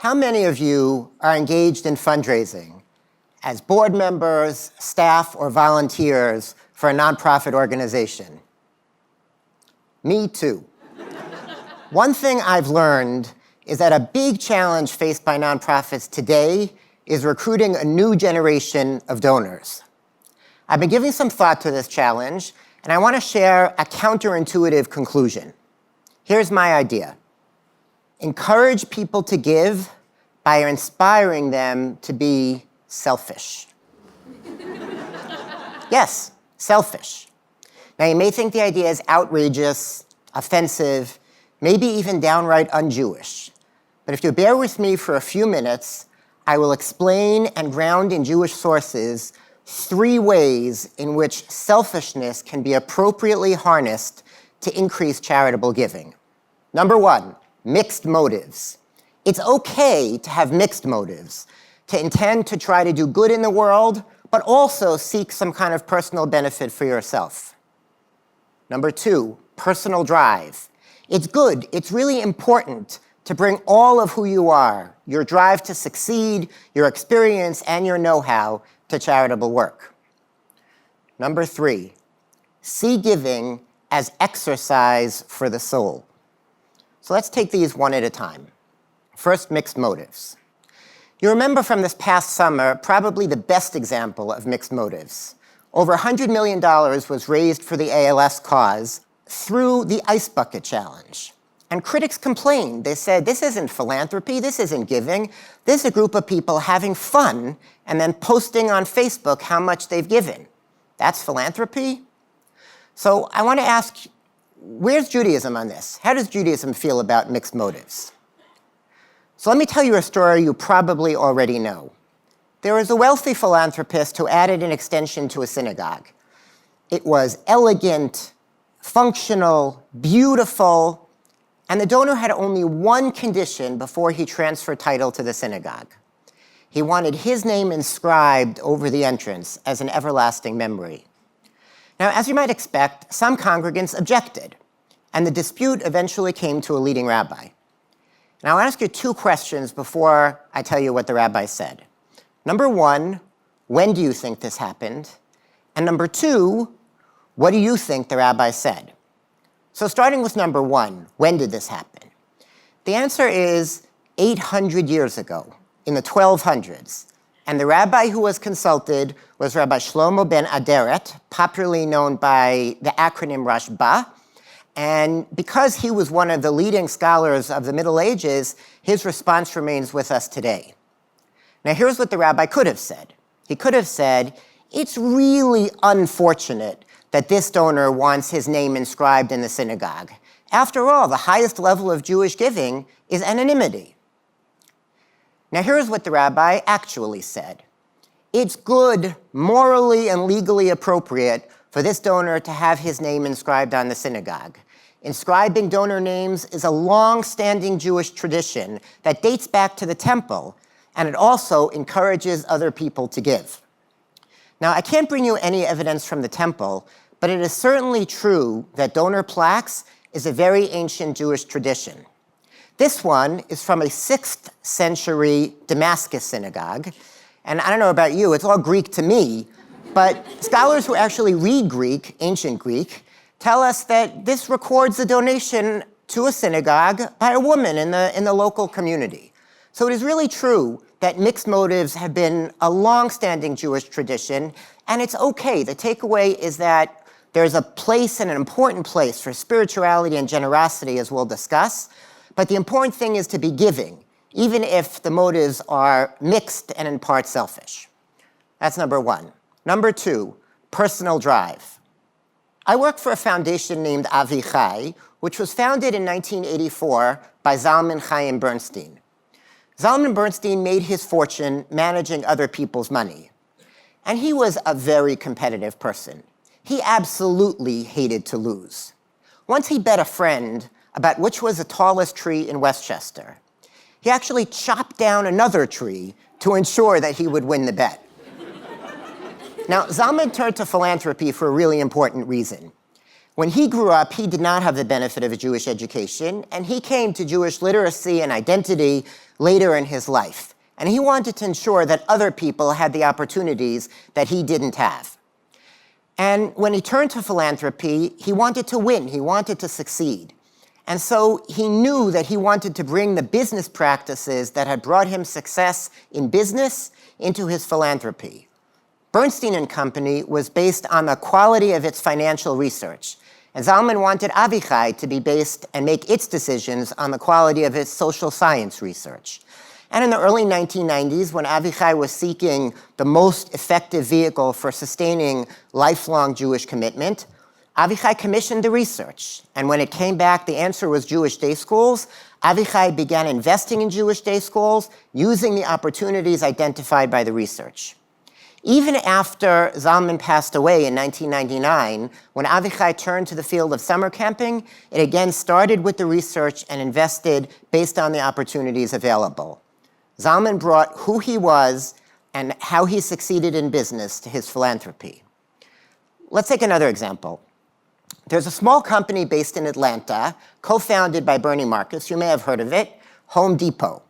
How many of you are engaged in fundraising as board members, staff, or volunteers for a nonprofit organization? Me too. One thing I've learned is that a big challenge faced by nonprofits today is recruiting a new generation of donors. I've been giving some thought to this challenge, and I want to share a counterintuitive conclusion. Here's my idea. Encourage people to give by inspiring them to be selfish. Yes, selfish. Now, you may think the idea is outrageous, offensive, maybe even downright un-Jewish. But if you bear with me for a few minutes, I will explain and ground in Jewish sources 3 ways in which selfishness can be appropriately harnessed to increase charitable giving. Number 1, mixed motives. It's okay to have mixed motives, to intend to try to do good in the world, but also seek some kind of personal benefit for yourself. Number 2, personal drive. It's good, it's really important to bring all of who you are, your drive to succeed, your experience, and your know-how to charitable work. Number 3, see giving as exercise for the soul. So let's take these one at a time. First, mixed motives. You remember from this past summer, probably the best example of mixed motives. Over $100 million was raised for the ALS cause through the Ice Bucket Challenge. And critics complained. They said, this isn't philanthropy, this isn't giving. This is a group of people having fun and then posting on Facebook how much they've given. That's philanthropy? So I want to ask, where's Judaism on this? How does Judaism feel about mixed motives? So let me tell you a story you probably already know. There was a wealthy philanthropist who added an extension to a synagogue. It was elegant, functional, beautiful, and the donor had only one condition before he transferred title to the synagogue. He wanted his name inscribed over the entrance as an everlasting memory. Now, as you might expect, some congregants objected, and the dispute eventually came to a leading rabbi. Now, I'll ask you 2 questions before I tell you what the rabbi said. Number 1, when do you think this happened? And number 2, what do you think the rabbi said? So starting with number 1, when did this happen? The answer is 800 years ago, in the 1200s. And the rabbi who was consulted was Rabbi Shlomo ben Aderet, popularly known by the acronym Rashba. And because he was one of the leading scholars of the Middle Ages, his response remains with us today. Now, here's what the rabbi could have said. He could have said, it's really unfortunate that this donor wants his name inscribed in the synagogue. After all, the highest level of Jewish giving is anonymity. Now, here's what the rabbi actually said. It's good, morally and legally appropriate for this donor to have his name inscribed on the synagogue. Inscribing donor names is a long-standing Jewish tradition that dates back to the temple, and it also encourages other people to give. Now, I can't bring you any evidence from the temple, but it is certainly true that donor plaques is a very ancient Jewish tradition. This one is from a 6th century Damascus synagogue, and I don't know about you, it's all Greek to me, but scholars who actually read Greek, ancient Greek, tell us that this records a donation to a synagogue by a woman in the local community. So it is really true that mixed motives have been a long-standing Jewish tradition, and it's okay. The takeaway is that there's a place and an important place for spirituality and generosity, as we'll discuss, but the important thing is to be giving, even if the motives are mixed and in part selfish. That's number 1. Number 2, personal drive. I work for a foundation named Avichai, which was founded in 1984 by Zalman Chaim Bernstein. Zalman Bernstein made his fortune managing other people's money. And he was a very competitive person. He absolutely hated to lose. Once he bet a friend about which was the tallest tree in Westchester. He actually chopped down another tree to ensure that he would win the bet. Now, Zalman turned to philanthropy for a really important reason. When he grew up, he did not have the benefit of a Jewish education, and he came to Jewish literacy and identity later in his life. And he wanted to ensure that other people had the opportunities that he didn't have. And when he turned to philanthropy, he wanted to win, he wanted to succeed. And so he knew that he wanted to bring the business practices that had brought him success in business into his philanthropy. Bernstein and Company was based on the quality of its financial research. And Zalman wanted Avichai to be based and make its decisions on the quality of its social science research. And in the early 1990s, when Avichai was seeking the most effective vehicle for sustaining lifelong Jewish commitment, Avichai commissioned the research. And when it came back, the answer was Jewish day schools. Avichai began investing in Jewish day schools using the opportunities identified by the research. Even after Zalman passed away in 1999, when Avichai turned to the field of summer camping, it again started with the research and invested based on the opportunities available. Zalman brought who he was and how he succeeded in business to his philanthropy. Let's take another example. There's a small company based in Atlanta, co-founded by Bernie Marcus. You may have heard of it, Home Depot.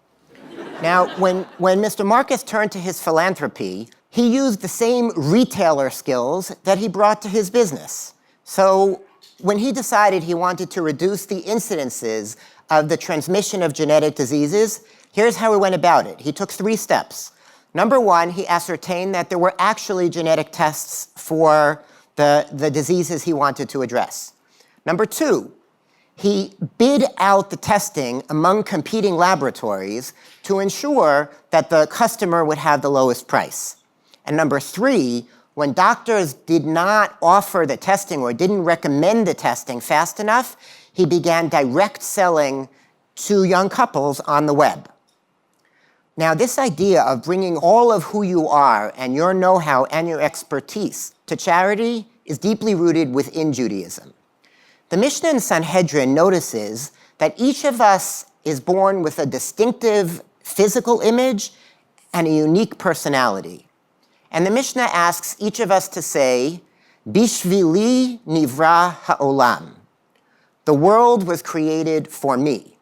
Now, when Mr. Marcus turned to his philanthropy, he used the same retailer skills that he brought to his business. So when he decided he wanted to reduce the incidences of the transmission of genetic diseases, here's how he went about it. He took 3 steps. Number 1, he ascertained that there were actually genetic tests for the diseases he wanted to address. Number 2, he bid out the testing among competing laboratories to ensure that the customer would have the lowest price. And number 3, when doctors did not offer the testing or didn't recommend the testing fast enough, he began direct selling to young couples on the web. Now, this idea of bringing all of who you are and your know-how and your expertise to charity is deeply rooted within Judaism. The Mishnah in Sanhedrin notices that each of us is born with a distinctive physical image and a unique personality. And the Mishnah asks each of us to say, Bishvili nivra ha'olam. The world was created for me.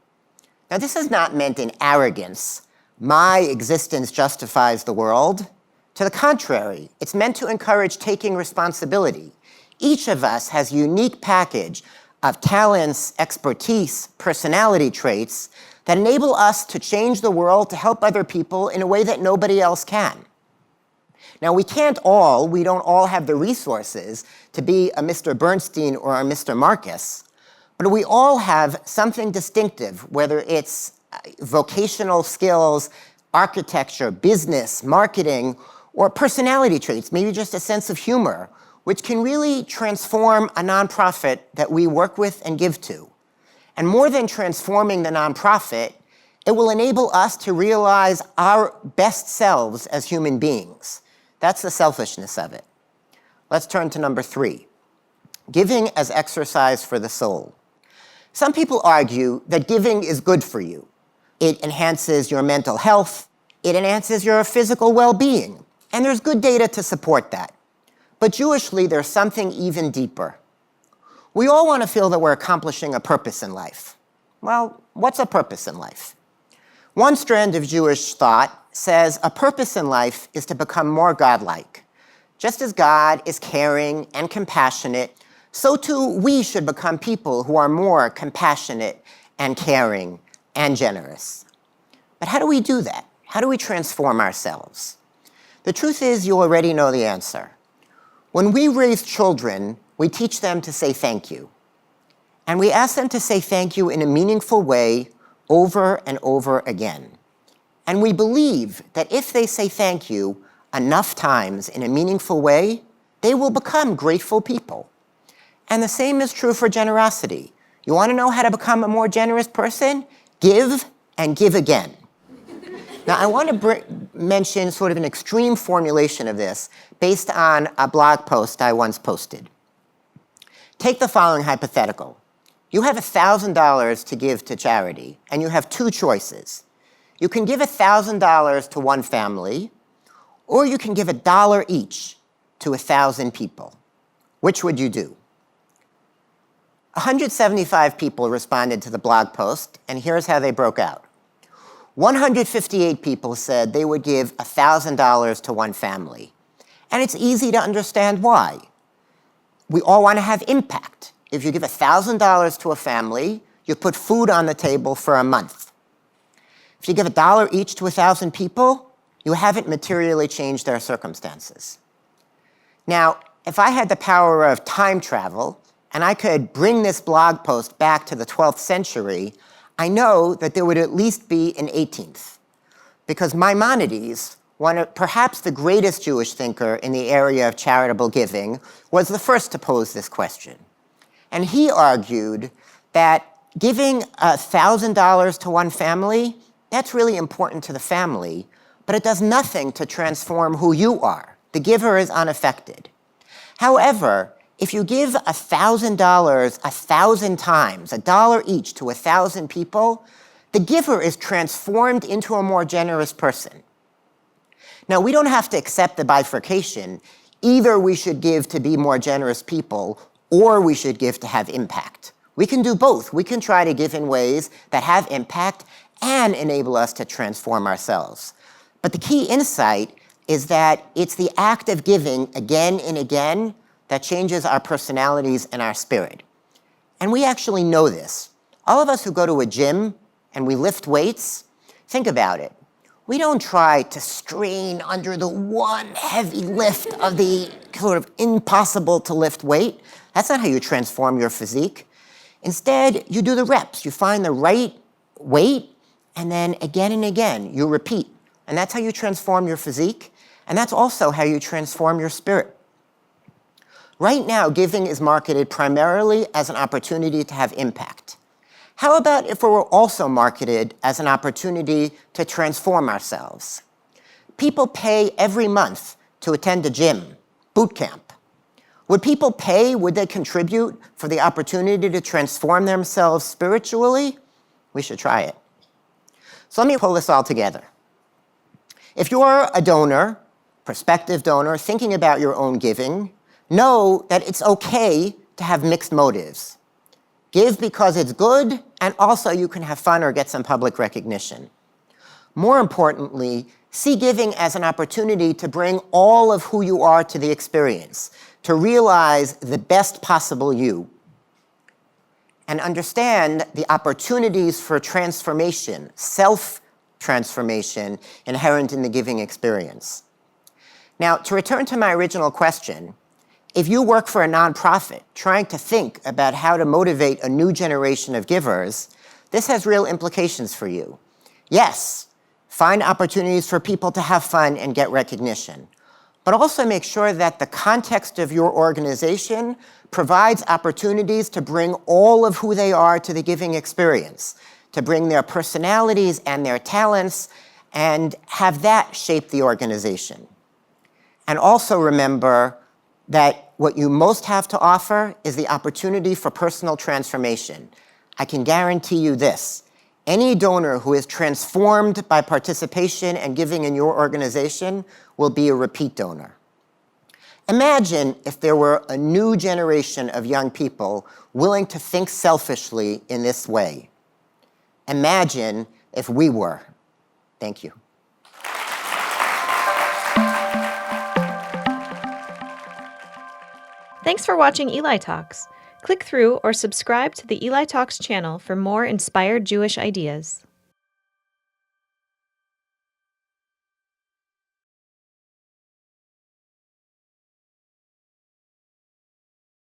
Now, this is not meant in arrogance. My existence justifies the world. To the contrary, it's meant to encourage taking responsibility. Each of us has a unique package of talents, expertise, personality traits that enable us to change the world to help other people in a way that nobody else can. Now, we don't all have the resources to be a Mr. Bernstein or a Mr. Marcus, but we all have something distinctive, whether it's vocational skills, architecture, business, marketing, or personality traits, maybe just a sense of humor, which can really transform a nonprofit that we work with and give to. And more than transforming the nonprofit, it will enable us to realize our best selves as human beings. That's the selfishness of it. Let's turn to number 3, giving as exercise for the soul. Some people argue that giving is good for you. It enhances your mental health, it enhances your physical well-being, and there's good data to support that. But Jewishly, there's something even deeper. We all want to feel that we're accomplishing a purpose in life. Well, what's a purpose in life? One strand of Jewish thought says a purpose in life is to become more godlike. Just as God is caring and compassionate, so too we should become people who are more compassionate and caring and generous. But how do we do that? How do we transform ourselves? The truth is, you already know the answer. When we raise children, we teach them to say thank you. And we ask them to say thank you in a meaningful way over and over again. And we believe that if they say thank you enough times in a meaningful way, they will become grateful people. And the same is true for generosity. You want to know how to become a more generous person? Give and give again. Now, I want to mention sort of an extreme formulation of this based on a blog post I once posted. Take the following hypothetical. You have $1,000 to give to charity, and you have 2 choices. You can give $1,000 to one family, or you can give $1 each to 1,000 people. Which would you do? 175 people responded to the blog post, and here's how they broke out. 158 people said they would give $1,000 to one family. And it's easy to understand why. We all want to have impact. If you give $1,000 to a family, you put food on the table for a month. If you give $1 each to 1,000 people, you haven't materially changed their circumstances. Now, if I had the power of time travel, and I could bring this blog post back to the 12th century, I know that there would at least be an 18th. Because Maimonides, perhaps the greatest Jewish thinker in the area of charitable giving, was the first to pose this question. And he argued that giving $1,000 to one family, that's really important to the family, but it does nothing to transform who you are. The giver is unaffected. However, if you give $1,000 1,000 times, $1 each to 1,000 people, the giver is transformed into a more generous person. Now, we don't have to accept the bifurcation. Either we should give to be more generous people, or we should give to have impact. We can do both. We can try to give in ways that have impact and enable us to transform ourselves. But the key insight is that it's the act of giving again and again that changes our personalities and our spirit. And we actually know this. All of us who go to a gym and we lift weights, think about it. We don't try to strain under the one heavy lift of the sort of impossible to lift weight. That's not how you transform your physique. Instead, you do the reps. You find the right weight, and then again and again, you repeat. And that's how you transform your physique, and that's also how you transform your spirit. Right now, giving is marketed primarily as an opportunity to have impact. How about if it were also marketed as an opportunity to transform ourselves? People pay every month to attend a gym, boot camp. Would people pay, would they contribute for the opportunity to transform themselves spiritually? We should try it. So let me pull this all together. If you're a donor, prospective donor, thinking about your own giving, know that it's okay to have mixed motives. Give because it's good, and also you can have fun or get some public recognition. More importantly, see giving as an opportunity to bring all of who you are to the experience, to realize the best possible you, and understand the opportunities for transformation, self-transformation, inherent in the giving experience. Now, to return to my original question, if you work for a nonprofit trying to think about how to motivate a new generation of givers, this has real implications for you. Yes, find opportunities for people to have fun and get recognition, but also make sure that the context of your organization provides opportunities to bring all of who they are to the giving experience, to bring their personalities and their talents, and have that shape the organization. And also remember that what you most have to offer is the opportunity for personal transformation. I can guarantee you this: any donor who is transformed by participation and giving in your organization will be a repeat donor. Imagine if there were a new generation of young people willing to think selfishly in this way. Imagine if we were. Thank you. Thanks for watching Eli Talks. Click through or subscribe to the Eli Talks channel for more inspired Jewish ideas.